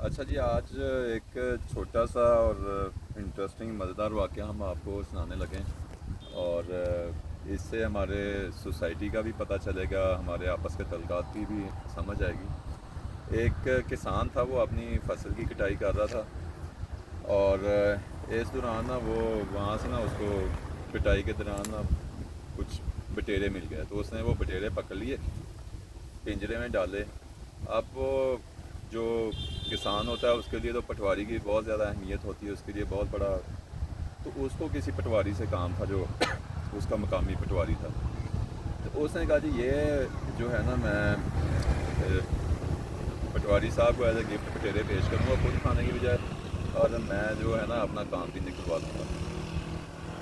اچھا جی، آج ایک چھوٹا سا اور انٹرسٹنگ مزیدار واقعہ ہم آپ کو سنانے لگے ہیں، اور اس سے ہمارے سوسائٹی کا بھی پتہ چلے گا، ہمارے آپس کے تعلقات کی بھی سمجھ آئے گی۔ ایک کسان تھا، وہ اپنی فصل کی کٹائی کر رہا تھا، اور اس دوران نا وہ وہاں سے نا اس کو کٹائی کے دوران نا کچھ بٹیرے مل گئے، تو اس نے وہ بٹیرے پکڑ لیے، پنجرے میں ڈالے۔ اب وہ جو کسان ہوتا ہے اس کے لیے تو پٹواری کی بہت زیادہ اہمیت ہوتی ہے، اس کے لیے بہت بڑا، تو اس کو کسی پٹواری سے کام تھا جو اس کا مقامی پٹواری تھا۔ تو اس نے کہا جی یہ جو ہے نا میں پٹواری صاحب کو ایز اے گفٹ پٹیرے پیش کروں گا خود کھانے کی بجائے، اور میں جو ہے نا اپنا کام بھی نکلوا دوں گا۔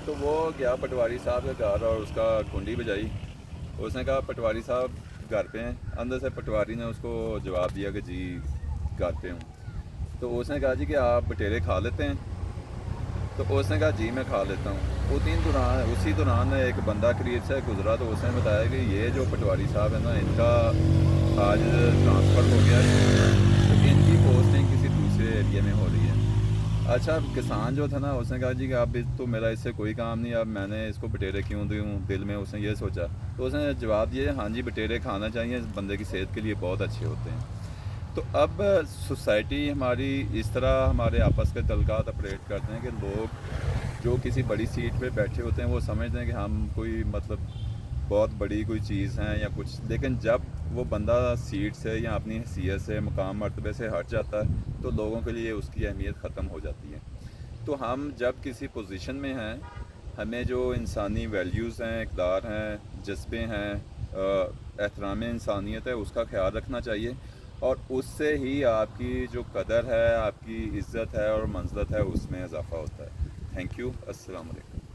تو وہ گیا پٹواری صاحب کے گھر اور اس کا کنڈی بجائی۔ اس نے کہا پٹواری صاحب گھر پہ ہیں؟ اندر سے پٹواری نے اس کو جواب دیا کہ جی گھر پہ ہوں۔ تو اس نے کہا جی کہ آپ بٹیرے کھا لیتے ہیں؟ تو اس نے کہا جی میں کھا لیتا ہوں۔ اسی دوران ایک بندہ قریب سے گزرا، تو اس نے بتایا کہ یہ جو پٹواری صاحب ہیں نا، ان کا آج ٹرانسفر ہو گیا ہے، تو ان کی پوسٹنگ کسی دوسرے ایریا میں ہو رہی ہے۔ اچھا کسان جو تھا نا، اس نے کہا جی کہ اب تو میرا اس سے کوئی کام نہیں، اب میں نے اس کو بٹیرے کیوں دوں، دل میں اس نے یہ سوچا۔ تو اس نے جواب دیا ہاں جی بٹیرے کھانا چاہیے، بندے کی صحت کے لیے بہت اچھے ہوتے ہیں۔ تو اب سوسائٹی ہماری اس طرح ہمارے آپس کے تعلقات اپریٹ کرتے ہیں کہ لوگ جو کسی بڑی سیٹ پہ بیٹھے ہوتے ہیں وہ سمجھتے ہیں کہ ہم کوئی مطلب بہت بڑی کوئی چیز ہیں یا کچھ، لیکن جب وہ بندہ سیٹ سے یا اپنی حیثیت سے مقام مرتبے سے ہٹ جاتا ہے تو لوگوں کے لیے اس کی اہمیت ختم ہو جاتی ہے۔ تو ہم جب کسی پوزیشن میں ہیں، ہمیں جو انسانی ویلیوز ہیں، اقدار ہیں، جذبے ہیں، احترام انسانیت ہے، اس کا خیال رکھنا چاہیے، اور اس سے ہی آپ کی جو قدر ہے، آپ کی عزت ہے اور منزلت ہے، اس میں اضافہ ہوتا ہے۔ تھینک یو، السلام علیکم۔